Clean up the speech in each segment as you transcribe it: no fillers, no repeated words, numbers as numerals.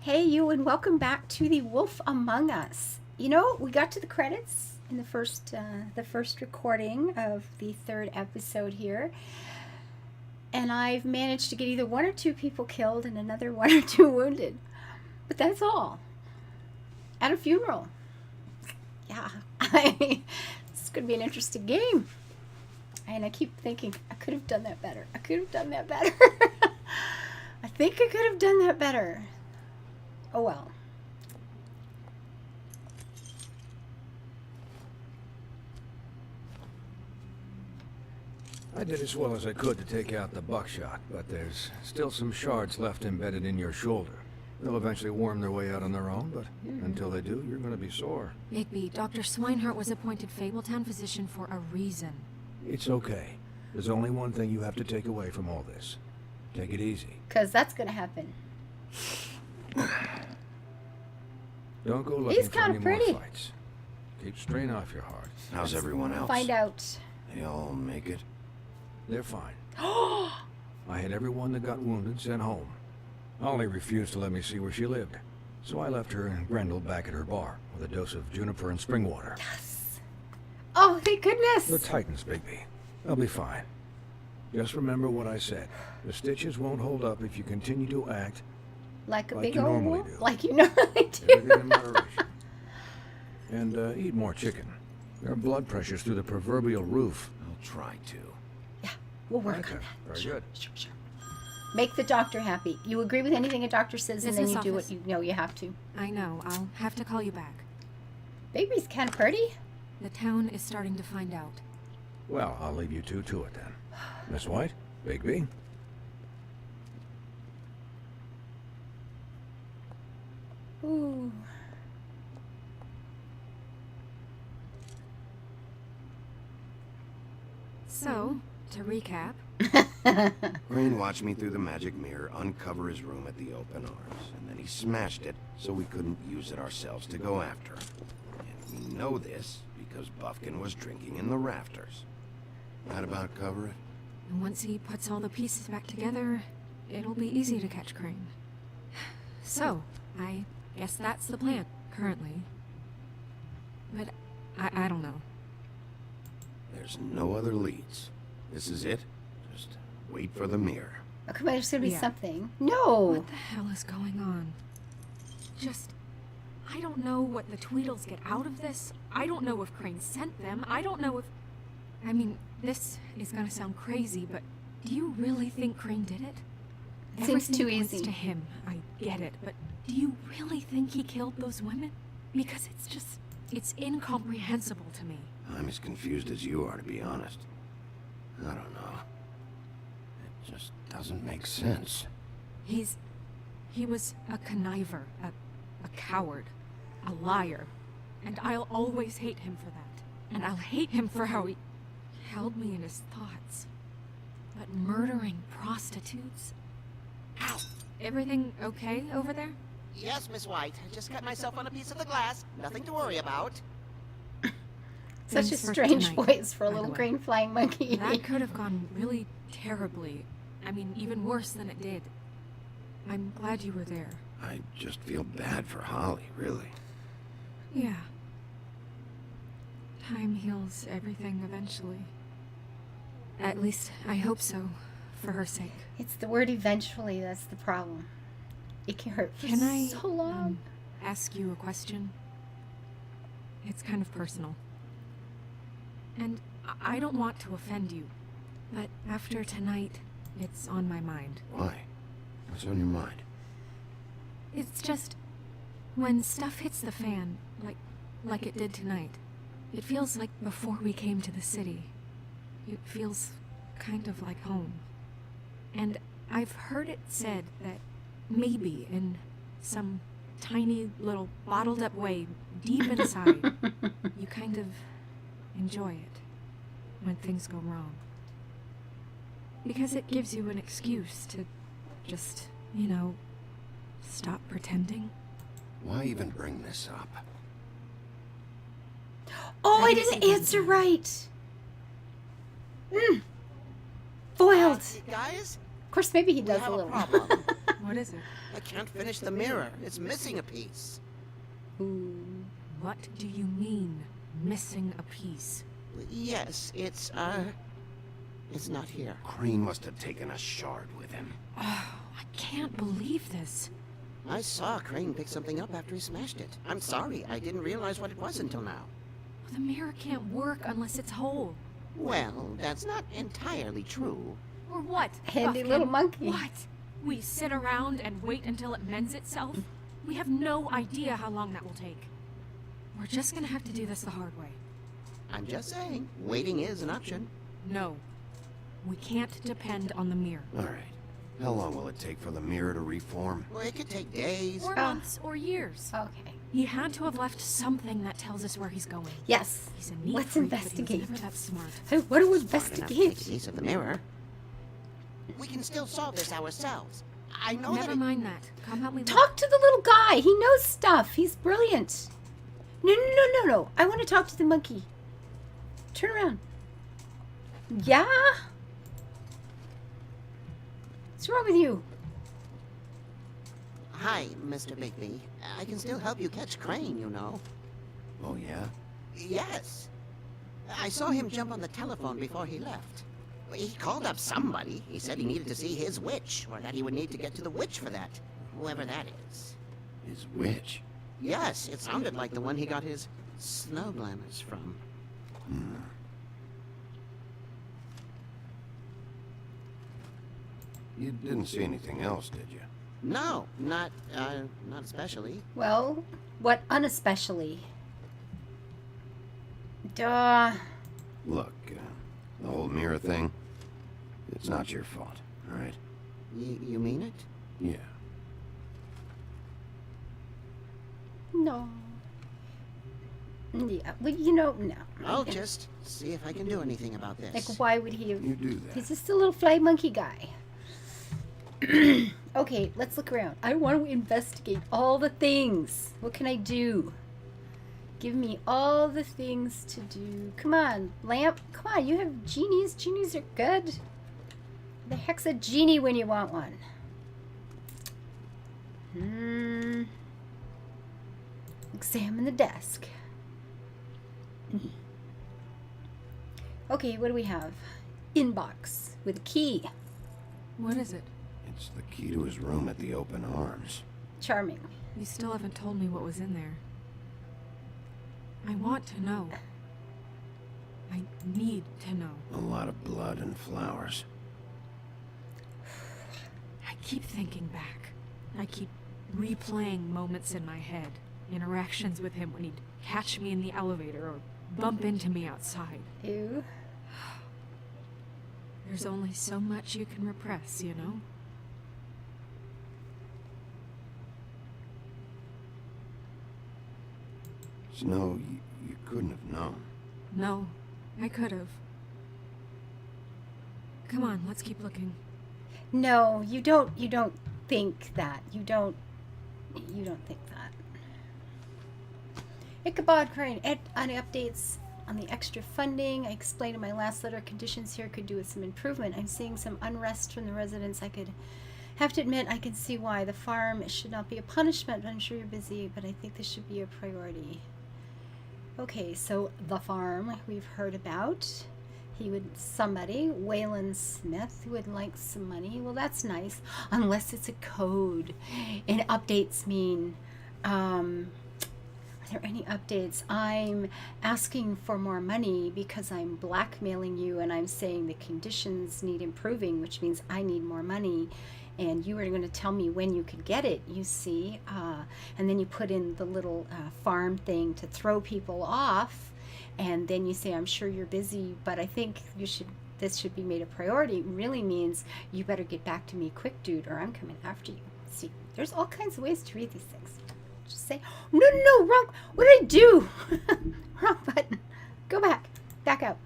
Hey you, and welcome back to The Wolf Among Us. You know, we got to the credits in the first recording of the third episode here, and I've managed to get either one or two people killed and another one or two wounded. But that's all. At a funeral. Yeah. It's going to be an interesting game. And I keep thinking, I could have done that better. I could have done that better. I think I could have done that better. Oh well. I did as well as I could to take out the buckshot, but there's still some shards left embedded in your shoulder. They'll eventually worm their way out on their own, but until they do, you're going to be sore. Bigby, Dr. Swinehart was appointed Fabletown physician for a reason. It's okay. There's only one thing you have to take away from all this. Take it easy. Because that's going to happen. Don't go looking He's for kind any of more pretty. fights. Keep strain off your heart. How's everyone else? Find out. They all make it? They're fine. I had everyone that got wounded sent home. Ollie refused to let me see where she lived, so I left her and Grendel back at her bar with a dose of juniper and spring water. Yes. Oh, thank goodness. The Titans, Bigby. They'll be fine. Just remember what I said. The stitches won't hold up if you continue to act Like a like big you old normally wolf? do. Like you normally do. Everything in moderation. And eat more chicken. Your blood pressure's through the proverbial roof. I'll try to. Yeah, we'll work Okay, on that. very Sure, good. sure. Make the doctor happy. You agree with anything a doctor says, and then Business you do office. what you know you have to. I know, I'll have to call you back. Baby's kind of pretty. The town is starting to find out. Well, I'll leave you two to it then. Miss White, Bigby. Ooh. So, to recap, Crane watched me through the magic mirror uncover his room at the open arms, and then he smashed it so we couldn't use it ourselves to go after him. And we know this because Buffkin was drinking in the rafters. That about cover it? and once he puts all the pieces back together, it'll be easy to catch Crane. So, I guess that's the plan, currently. But I don't know. There's no other leads. This is it. Just wait for the mirror. Oh, come on, there's gonna be Yeah. something. No. What the hell is going on? I don't know what the Tweedles get out of this. I don't know if Crane sent them. I don't know if... I mean, this is gonna sound crazy, but do you really think Crane did it? It seems too Everything points easy. to him. I get it, but do you really think he killed those women? Because it's incomprehensible to me. I'm as confused as you are, to be honest. I don't know. It just doesn't make sense. He was a conniver, a coward, a liar, and I'll always hate him for that. And I'll hate him for how he held me in his thoughts. But murdering prostitutes? Ow! Everything okay over there? Yes, Miss White. I just cut myself on a piece of the glass. Nothing to worry about. Such a Thanks for strange tonight, voice for a by the little way. green flying monkey. That could have gone really terribly. I mean, even worse than it did. I'm glad you were there. I just feel bad for Holly, really. Yeah. Time heals everything eventually. At least, I hope so, for her sake. It's the word eventually that's the problem. It can hurt for Can I so long. ask you a question? It's kind of personal. And I don't want to offend you, but after tonight, it's on my mind. Why? What's on your mind? It's just, when stuff hits the fan, like it did tonight, it feels like before we came to the city. It feels kind of like home. And I've heard it said that maybe in some tiny little bottled up way deep inside, you kind of enjoy it when things go wrong. Because it gives you an excuse to just, stop pretending. Why even bring this up? Oh, I I didn't see. answer right. Foiled. Guys, Of course, maybe he we does have a a little. problem. What is it? I can't finish the mirror. It's missing a piece. Ooh. What do you mean, missing a piece? Yes, it's not here. Crane must have taken a shard with him. Oh, I can't believe this. I saw Crane pick something up after he smashed it. I'm sorry, I didn't realize what it was until now. The mirror can't work unless it's whole. Well, that's not entirely true. Or what? Handy Buffkin? little monkey. What? We sit around and wait until it mends itself? We have no idea how long that will take. We're just gonna have to do this the hard way. I'm just saying, waiting is an option. No. We can't depend on the mirror. All right. How long will it take for the mirror to reform? Well, it could take days. Or months, or years. Okay. He had to have left something that tells us where he's going. Yes. He's a neat Let's freak, but investigate. He's never that smart. Hey, what do we Smart enough to take a investigate? piece of the mirror. We can still solve this ourselves. I know that Never it... mind that. Come help me look. Talk to the little guy. He knows stuff. He's brilliant. No. I want to talk to the monkey. Turn around. Yeah? What's wrong with you? Hi, Mr. Bigby. I can still help you catch Crane, you know. Oh, yeah? Yes. I saw him jump on the telephone before he left. He called up somebody. He said he needed to see his witch, or that he would need to get to the witch for that. Whoever that is. His witch? Yes, it sounded like the one he got his snow glamours from. You didn't see anything else, did you? No, not especially. Well, what unespecially? Duh. Look, the whole mirror thing, it's not your fault, all right? You mean it? Yeah. No. Yeah, well, no. I'll just see if I can do anything about this. Like, why would he? You do that. He's just a little fly monkey guy. Okay, let's look around. I want to investigate all the things. What can I do? Give me all the things to do. Come on, lamp. Come on, you have genies. Genies are good. The heck's a genie when you want one? Examine the desk. Okay, what do we have? Inbox with a key. What is it? It's the key to his room at the Open Arms. Charming. You still haven't told me what was in there. I want to know. I need to know. A lot of blood and flowers. I keep thinking back. I keep replaying moments in my head. Interactions with him when he'd catch me in the elevator or bump into me outside. Ew. There's only so much you can repress, you know? Snow, you couldn't have known. No, I could have. Come on, let's keep looking. No, you don't think that. You don't think that. Ichabod Crane, any updates on the extra funding? I explained in my last letter conditions here could do with some improvement. I'm seeing some unrest from the residents. I could have to admit I can see why. The farm should not be a punishment. I'm sure you're busy, but I think this should be a priority. Okay, so the farm we've heard about. Somebody, Waylon Smith, would like some money. Well, that's nice, unless it's a code. And updates mean, are there any updates? I'm asking for more money because I'm blackmailing you and I'm saying the conditions need improving, which means I need more money. And you were going to tell me when you could get it, you see. And then you put in the little farm thing to throw people off. And then you say, I'm sure you're busy, but I think this should be made a priority. It really means you better get back to me quick, dude, or I'm coming after you. See, there's all kinds of ways to read these things. Just say, no, wrong. What did I do? Wrong button. Go back. Back out.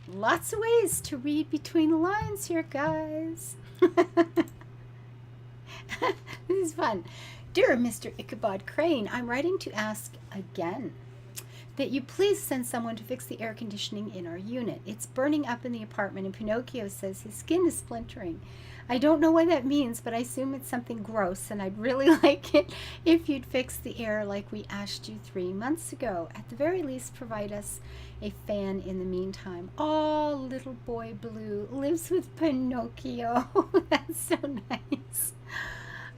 Lots of ways to read between the lines here, guys. This is fun. Dear Mr. Ichabod Crane, I'm writing to ask again. that you please send someone to fix the air conditioning in our unit. It's burning up in the apartment, and Pinocchio says his skin is splintering. I don't know what that means, but I assume it's something gross, and I'd really like it if you'd fix the air like we asked you 3 months ago. At the very least, provide us a fan in the meantime. Oh, little boy Blue lives with Pinocchio. That's so nice.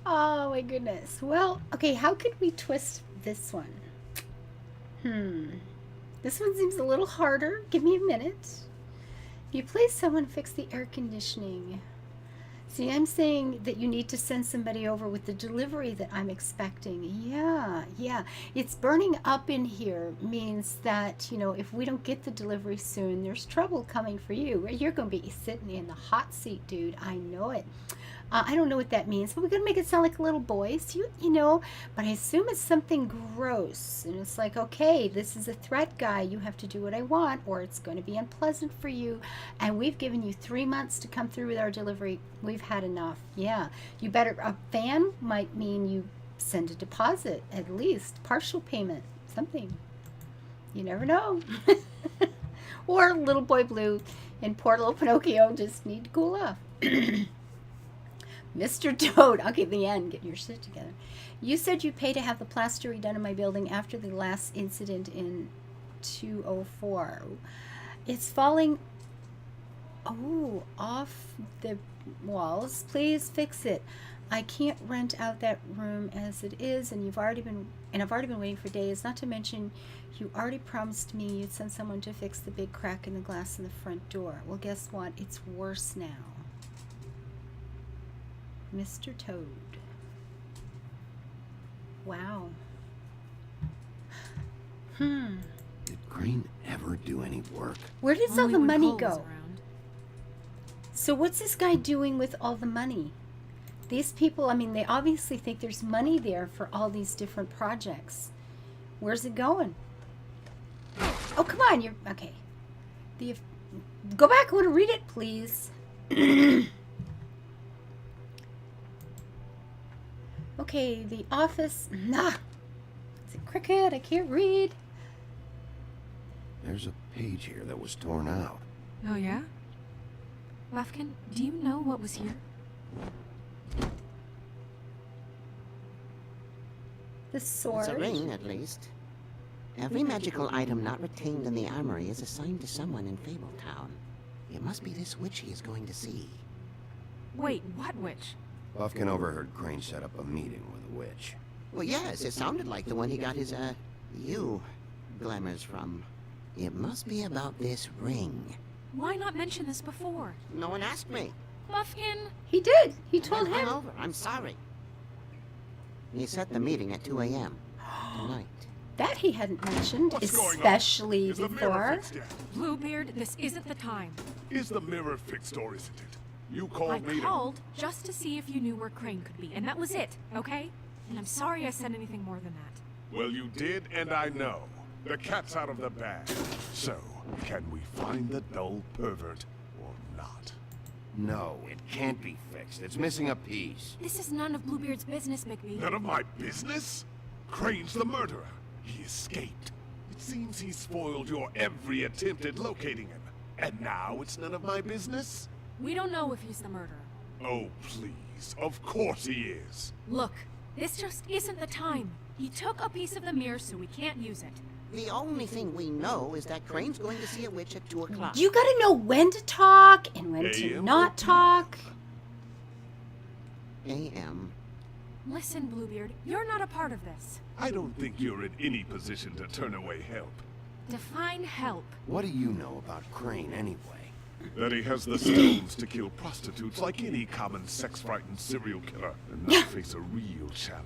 Oh, my goodness. Well, okay, how could we twist this one? This one seems a little harder. Give me a minute. If you please someone fix the air conditioning. See, I'm saying that you need to send somebody over with the delivery that I'm expecting. Yeah. It's burning up in here means that, you know, if we don't get the delivery soon, there's trouble coming for you. You're going to be sitting in the hot seat, dude. I know it. I don't know what that means, but we're going to make it sound like a little boy. So you know, but I assume it's something gross. And it's like, okay, this is a threat, guy. You have to do what I want, or it's going to be unpleasant for you. And we've given you 3 months to come through with our delivery. We've had enough. Yeah. You better, a fan might mean you send a deposit, at least. Partial payment. Something. You never know. Or little boy Blue and poor little Pinocchio just need to cool off. Mr. Toad, okay, the end, get your shit together. You said you'd pay to have the plaster redone in my building after the last incident in 204. It's falling, off the walls. Please fix it. I can't rent out that room as it is, and I've already been waiting for days. Not to mention, you already promised me you'd send someone to fix the big crack in the glass in the front door. Well, guess what? It's worse now. Mr. Toad. Wow. Did Crane ever do any work? Where does all Only the when money Cole was go? around. So what's this guy doing with all the money? These people, I mean, they obviously think there's money there for all these different projects. Where's it going? Oh, come on, you're, okay. Go back, I want to read it, please. Okay, the office. It's a cricket. I can't read. There's a page here that was torn out. Oh, yeah? Lufkin, do you know what was here? The sword. It's a ring, at least. Every magical item not retained in the armory is assigned to someone in Fabletown. It must be this witch he is going to see. Wait, what witch? Buffkin overheard Crane set up a meeting with a witch. Well, yes, it sounded like the one he got his, glamours from. It must be about this ring. Why not mention this before? No one asked me. Lufkin! He did. He told I'm him. hungover. I'm sorry. He set the meeting at 2 a.m. tonight. That he hadn't mentioned, What's going on? especially Is the mirror before. fixed yet? Bluebeard, this isn't the time. Is the mirror fixed or isn't it? You I called me to... called just to see if you knew where Crane could be, and that was it, okay? And I'm sorry I said anything more than that. Well, you did, and I know. The cat's out of the bag. So, can we find the dull pervert or not? No, it can't be fixed. It's missing a piece. This is none of Bluebeard's business, McBee. None of my business? Crane's the murderer. He escaped. It seems he spoiled your every attempt at locating him. And now it's none of my business? We don't know if he's the murderer. Oh, please. Of course he is. Look, this just isn't the time. He took a piece of the mirror, so we can't use it. The only thing we know is that Crane's going to see a witch at 2 o'clock. You gotta know when to talk and when to AM? not talk. A.M. Listen, Bluebeard, you're not a part of this. I don't think you're in any position to turn away help. Define help. What do you know about Crane anyway? That he has the stones to kill prostitutes like any common sex-frightened serial killer and not face a real challenge.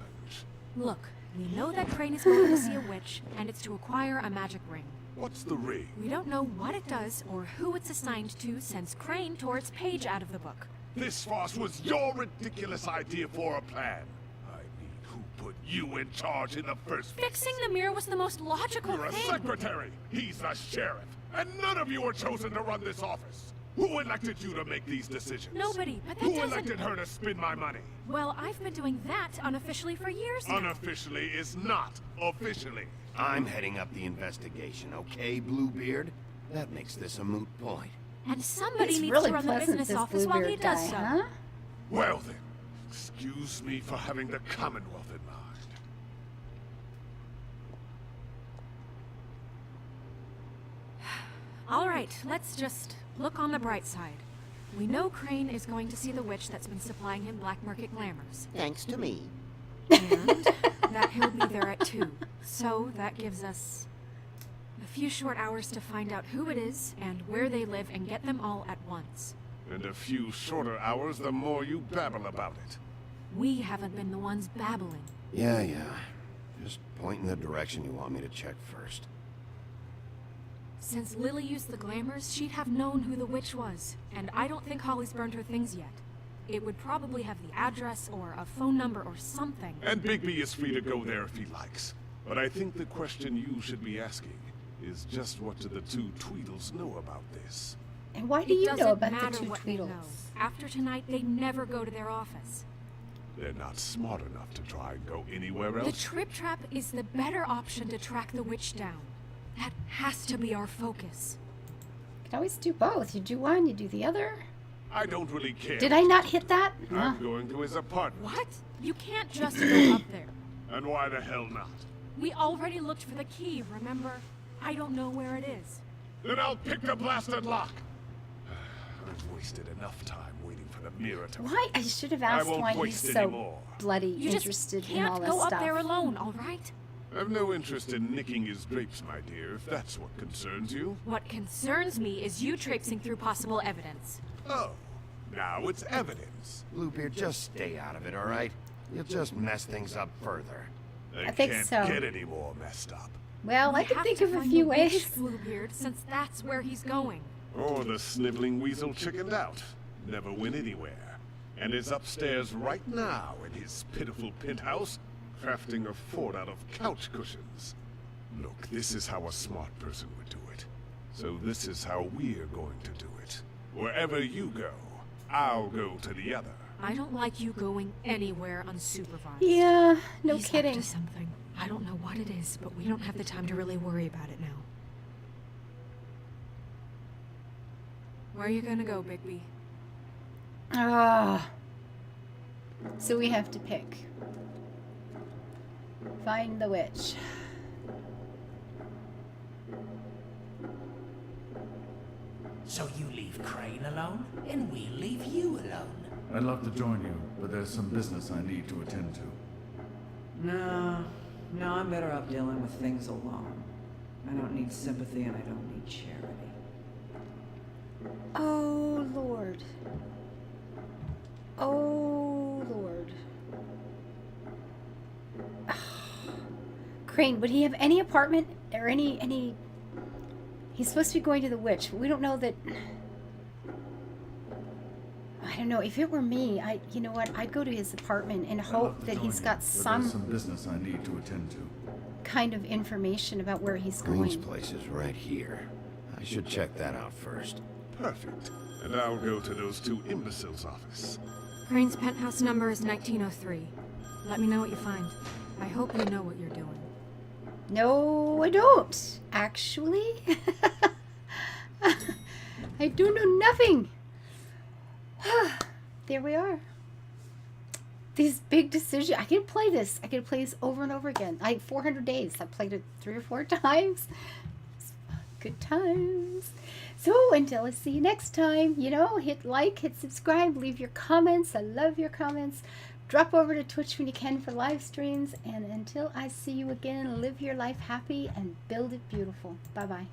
Look, we know that Crane is going to see a witch, and it's to acquire a magic ring. What's the ring? We don't know what it does or who it's assigned to since Crane tore its page out of the book. This farce was your ridiculous idea for a plan. I mean, who put you in charge in the first place? Fixing the mirror was the most logical You're a thing. secretary. He's the sheriff. And none of you were chosen to run this office. Who elected you to make these decisions? Nobody, but that Who doesn't... elected her to spend my money? Well, I've been doing that unofficially for years now. Unofficially is not officially. I'm heading up the investigation, okay, Bluebeard? That makes this a moot point. And somebody He's needs really to run the pleasant, business this office while he Bluebeard does guy, so. huh? Well then, excuse me for having the Commonwealth in mind. All right, let's just look on the bright side. We know Crane is going to see the witch that's been supplying him black market glamours. Thanks to me. And that he'll be there at 2. So that gives us a few short hours to find out who it is and where they live and get them all at once. And a few shorter hours, the more you babble about it. We haven't been the ones babbling. Yeah. Just point in the direction you want me to check first. Since Lily used the glamours, she'd have known who the witch was. And I don't think Holly's burned her things yet. It would probably have the address or a phone number or something. And Bigby is free to go there if he likes. But I think the question you should be asking is just what do the two Tweedles know about this? And why do It you doesn't know about matter the two what they know. Tweedles? After tonight, they never go to their office. They're not smart enough to try and go anywhere The else. Trip Trap is the better option to track the witch down. That has to be our focus. You can always do both. You do one, you do the other. I don't really care. Did I not hit that? Huh. I'm going to his apartment. What? You can't just go up there. And why the hell not? We already looked for the key, remember? I don't know where it is. Then I'll pick the blasted lock. I've wasted enough time waiting for the mirror to... Why? I should have asked won't why he's waste so anymore. bloody You interested just in can't all this go stuff. up there alone, all right? I've no interest in nicking his drapes, my dear, if that's what concerns you. What concerns me is you traipsing through possible evidence. Oh, now it's evidence. Bluebeard, just stay out of it, alright? You'll just mess things up further. They I think can't so. get any more messed up. Well, I We can have think to of a find few the witch, ways. Bluebeard, since that's where he's going. Or the sniveling weasel chickened out. Never went anywhere. And is upstairs right now in his pitiful penthouse, crafting a fort out of couch cushions. Look, this is how a smart person would do it. So this is how we're going to do it. Wherever you go, I'll go to the other. I don't like you going anywhere unsupervised. Yeah, no He's kidding. Up to something. I don't know what it is, but we don't have the time to really worry about it now. Where are you gonna go, Bigby? Ah. So we have to pick. Find the witch. So you leave Crane alone, and we'll leave you alone. I'd love to join you, but there's some business I need to attend to. No, I'm better off dealing with things alone. I don't need sympathy and I don't need charity. Oh, Lord. Oh, Lord. Crane, would he have any apartment or any... He's supposed to be going to the witch. We don't know that... I don't know. If it were me, you know what? I'd go to his apartment and I'd love hope to that join he's you, got but some there's some business I need to attend to. kind of information about where he's Green's going. place is right here. I should check that out first. Perfect. And I'll go to those two imbeciles' office. Crane's penthouse number is 1903. Let me know what you find. I hope you know what you're doing. No, I don't. Actually, I do know nothing. There we are. These big decisions. I can play this. I can play this over and over again. 400 days. I played it 3 or 4 times. Good times. So until I see you next time, hit like, hit subscribe, leave your comments. I love your comments. Drop over to Twitch when you can for live streams. And until I see you again, live your life happy and build it beautiful. Bye-bye.